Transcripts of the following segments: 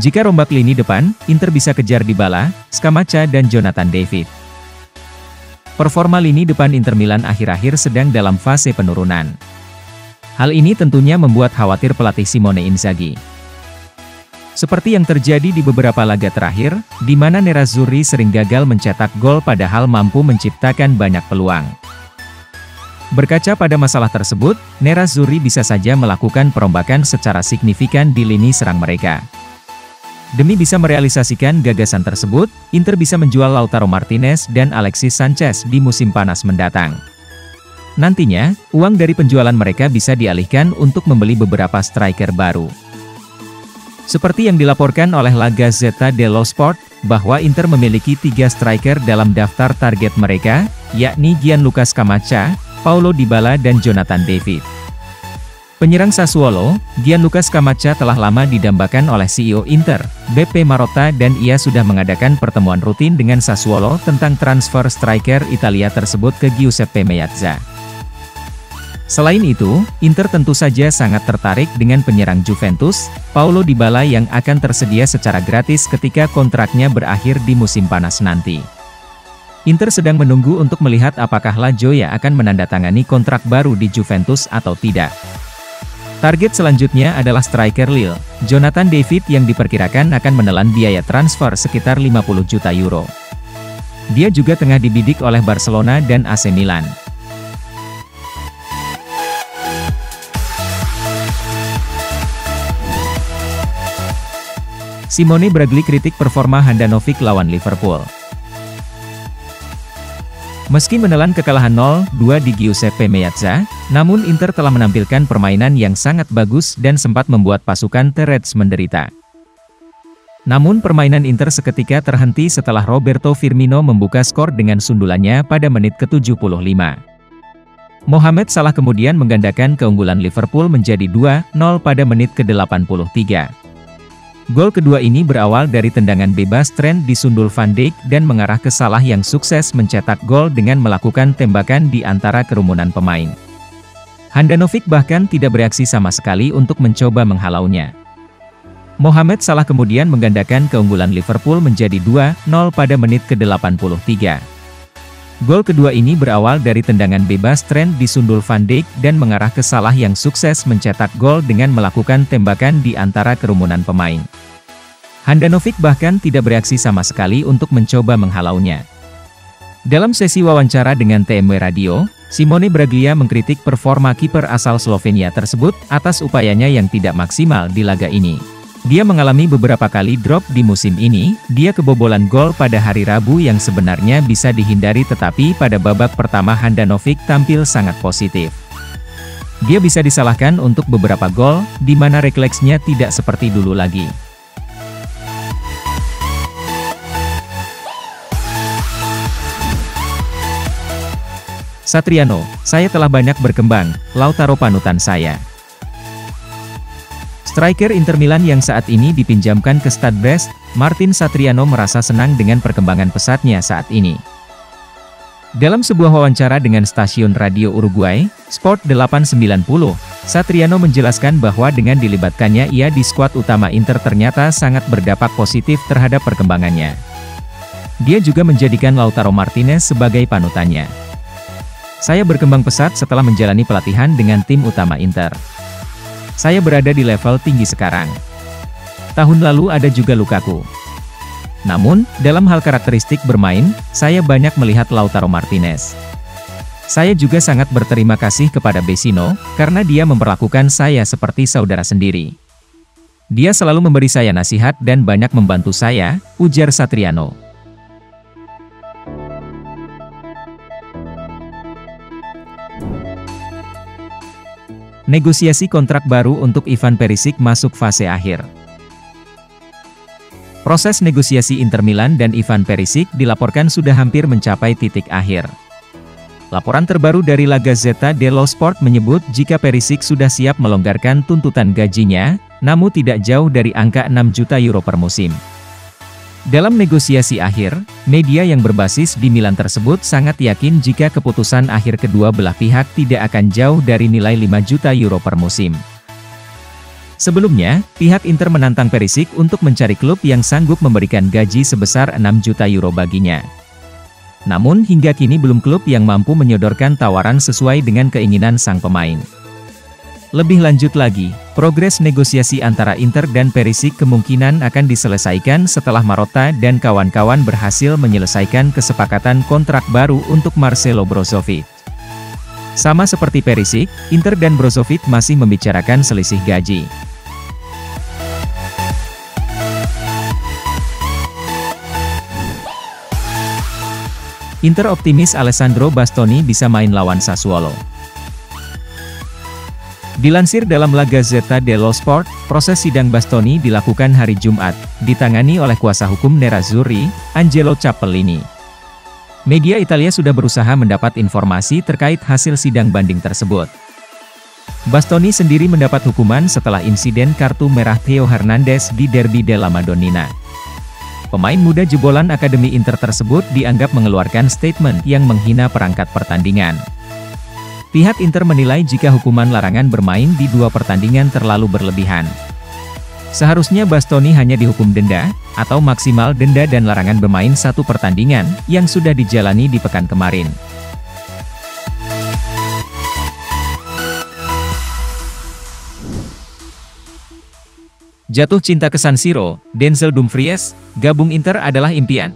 Jika rombak lini depan, Inter bisa kejar Dybala, Scamacca dan Jonathan David. Performa lini depan Inter Milan akhir-akhir sedang dalam fase penurunan. Hal ini tentunya membuat khawatir pelatih Simone Inzaghi. Seperti yang terjadi di beberapa laga terakhir, di mana Nerazzurri sering gagal mencetak gol padahal mampu menciptakan banyak peluang. Berkaca pada masalah tersebut, Nerazzurri bisa saja melakukan perombakan secara signifikan di lini serang mereka. Demi bisa merealisasikan gagasan tersebut, Inter bisa menjual Lautaro Martinez dan Alexis Sanchez di musim panas mendatang. Nantinya, uang dari penjualan mereka bisa dialihkan untuk membeli beberapa striker baru. Seperti yang dilaporkan oleh La Gazzetta dello Sport, bahwa Inter memiliki 3 striker dalam daftar target mereka, yakni Gianluca Scamacca, Paulo Dybala dan Jonathan David. Penyerang Sassuolo, Gianluca Scamacca telah lama didambakan oleh CEO Inter, Beppe Marotta, dan ia sudah mengadakan pertemuan rutin dengan Sassuolo tentang transfer striker Italia tersebut ke Giuseppe Meazza. Selain itu, Inter tentu saja sangat tertarik dengan penyerang Juventus, Paulo Dybala yang akan tersedia secara gratis ketika kontraknya berakhir di musim panas nanti. Inter sedang menunggu untuk melihat apakah La Gioia akan menandatangani kontrak baru di Juventus atau tidak. Target selanjutnya adalah striker Lille, Jonathan David yang diperkirakan akan menelan biaya transfer sekitar 50 juta euro. Dia juga tengah dibidik oleh Barcelona dan AC Milan. Simone Bragli kritik performa Handanovic lawan Liverpool. Meski menelan kekalahan 0-2 di Giuseppe Meazza, namun Inter telah menampilkan permainan yang sangat bagus dan sempat membuat pasukan The Reds menderita. Namun permainan Inter seketika terhenti setelah Roberto Firmino membuka skor dengan sundulannya pada menit ke-75. Mohamed Salah kemudian menggandakan keunggulan Liverpool menjadi 2-0 pada menit ke-83. Gol kedua ini berawal dari tendangan bebas Trent disundul Van Dijk dan mengarah ke Salah yang sukses mencetak gol dengan melakukan tembakan di antara kerumunan pemain. Handanovic bahkan tidak bereaksi sama sekali untuk mencoba menghalaunya. Mohamed Salah kemudian menggandakan keunggulan Liverpool menjadi 2-0 pada menit ke-83. Gol kedua ini berawal dari tendangan bebas Trent disundul Van Dijk dan mengarah ke Salah yang sukses mencetak gol dengan melakukan tembakan di antara kerumunan pemain. Handanovic bahkan tidak bereaksi sama sekali untuk mencoba menghalaunya. Dalam sesi wawancara dengan TMW Radio, Simone Braglia mengkritik performa kiper asal Slovenia tersebut atas upayanya yang tidak maksimal di laga ini. Dia mengalami beberapa kali drop di musim ini, dia kebobolan gol pada hari Rabu yang sebenarnya bisa dihindari tetapi pada babak pertama Handanovic tampil sangat positif. Dia bisa disalahkan untuk beberapa gol, di mana refleksnya tidak seperti dulu lagi. Satriano, saya telah banyak berkembang, Lautaro panutan saya. Striker Inter Milan yang saat ini dipinjamkan ke Stade Brest, Martin Satriano merasa senang dengan perkembangan pesatnya saat ini. Dalam sebuah wawancara dengan stasiun radio Uruguay, Sport 890, Satriano menjelaskan bahwa dengan dilibatkannya ia di skuad utama Inter ternyata sangat berdampak positif terhadap perkembangannya. Dia juga menjadikan Lautaro Martinez sebagai panutannya. Saya berkembang pesat setelah menjalani pelatihan dengan tim utama Inter. Saya berada di level tinggi sekarang. Tahun lalu ada juga Lukaku. Namun, dalam hal karakteristik bermain, saya banyak melihat Lautaro Martinez. Saya juga sangat berterima kasih kepada Vecino, karena dia memperlakukan saya seperti saudara sendiri. Dia selalu memberi saya nasihat dan banyak membantu saya, ujar Satriano. Negosiasi kontrak baru untuk Ivan Perisic masuk fase akhir. Proses negosiasi Inter Milan dan Ivan Perisic dilaporkan sudah hampir mencapai titik akhir. Laporan terbaru dari La Gazzetta dello Sport menyebut jika Perisic sudah siap melonggarkan tuntutan gajinya, namun tidak jauh dari angka 6 juta euro per musim. Dalam negosiasi akhir, media yang berbasis di Milan tersebut sangat yakin jika keputusan akhir kedua belah pihak tidak akan jauh dari nilai 5 juta euro per musim. Sebelumnya, pihak Inter menantang Perisic untuk mencari klub yang sanggup memberikan gaji sebesar 6 juta euro baginya. Namun hingga kini belum klub yang mampu menyodorkan tawaran sesuai dengan keinginan sang pemain. Lebih lanjut lagi, progres negosiasi antara Inter dan Perisic kemungkinan akan diselesaikan setelah Marotta dan kawan-kawan berhasil menyelesaikan kesepakatan kontrak baru untuk Marcelo Brozovic. Sama seperti Perisic, Inter dan Brozovic masih membicarakan selisih gaji. Inter optimis Alessandro Bastoni bisa main lawan Sassuolo. Dilansir dalam La Gazzetta dello Sport, proses sidang Bastoni dilakukan hari Jumat, ditangani oleh kuasa hukum Nerazzurri, Angelo Cappellini. Media Italia sudah berusaha mendapat informasi terkait hasil sidang banding tersebut. Bastoni sendiri mendapat hukuman setelah insiden kartu merah Theo Hernandez di Derby della Madonnina. Pemain muda jebolan Akademi Inter tersebut dianggap mengeluarkan statement yang menghina perangkat pertandingan. Pihak Inter menilai jika hukuman larangan bermain di 2 pertandingan terlalu berlebihan. Seharusnya Bastoni hanya dihukum denda, atau maksimal denda dan larangan bermain 1 pertandingan, yang sudah dijalani di pekan kemarin. Jatuh cinta ke San Siro, Denzel Dumfries, gabung Inter adalah impian.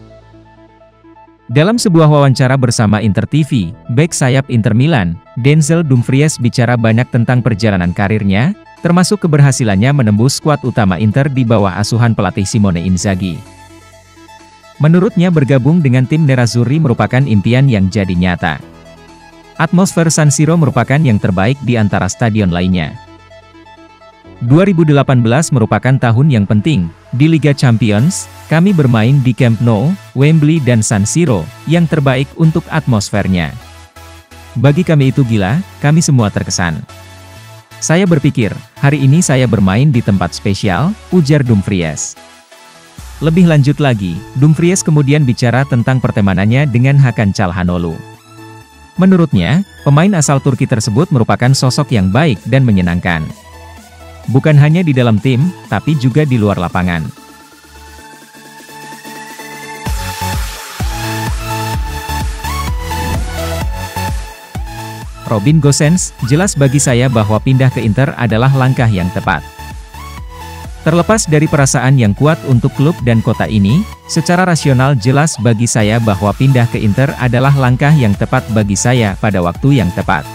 Dalam sebuah wawancara bersama Inter TV, bek sayap Inter Milan, Denzel Dumfries bicara banyak tentang perjalanan karirnya, termasuk keberhasilannya menembus skuad utama Inter di bawah asuhan pelatih Simone Inzaghi. Menurutnya bergabung dengan tim Nerazzurri merupakan impian yang jadi nyata. Atmosfer San Siro merupakan yang terbaik di antara stadion lainnya. 2018 merupakan tahun yang penting. Di Liga Champions, kami bermain di Camp Nou, Wembley dan San Siro, yang terbaik untuk atmosfernya. Bagi kami itu gila, kami semua terkesan. Saya berpikir, hari ini saya bermain di tempat spesial, ujar Dumfries. Lebih lanjut lagi, Dumfries kemudian bicara tentang pertemanannya dengan Hakan Çalhanoğlu. Menurutnya, pemain asal Turki tersebut merupakan sosok yang baik dan menyenangkan. Bukan hanya di dalam tim, tapi juga di luar lapangan. Robin Gosens, jelas bagi saya bahwa pindah ke Inter adalah langkah yang tepat. Terlepas dari perasaan yang kuat untuk klub dan kota ini, secara rasional jelas bagi saya bahwa pindah ke Inter adalah langkah yang tepat bagi saya pada waktu yang tepat.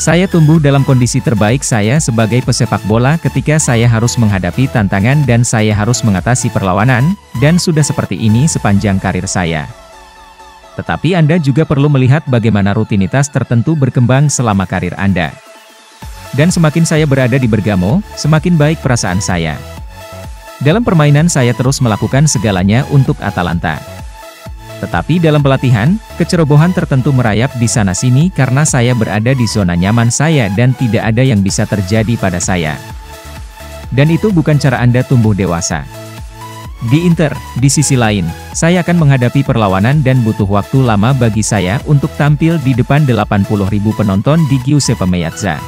Saya tumbuh dalam kondisi terbaik saya sebagai pesepak bola ketika saya harus menghadapi tantangan dan saya harus mengatasi perlawanan, dan sudah seperti ini sepanjang karir saya. Tetapi Anda juga perlu melihat bagaimana rutinitas tertentu berkembang selama karir Anda. Dan semakin saya berada di Bergamo, semakin baik perasaan saya. Dalam permainan saya terus melakukan segalanya untuk Atalanta. Tetapi dalam pelatihan, kecerobohan tertentu merayap di sana-sini karena saya berada di zona nyaman saya dan tidak ada yang bisa terjadi pada saya. Dan itu bukan cara Anda tumbuh dewasa. Di Inter, di sisi lain, saya akan menghadapi perlawanan dan butuh waktu lama bagi saya untuk tampil di depan 80.000 penonton di Giuseppe Meazza.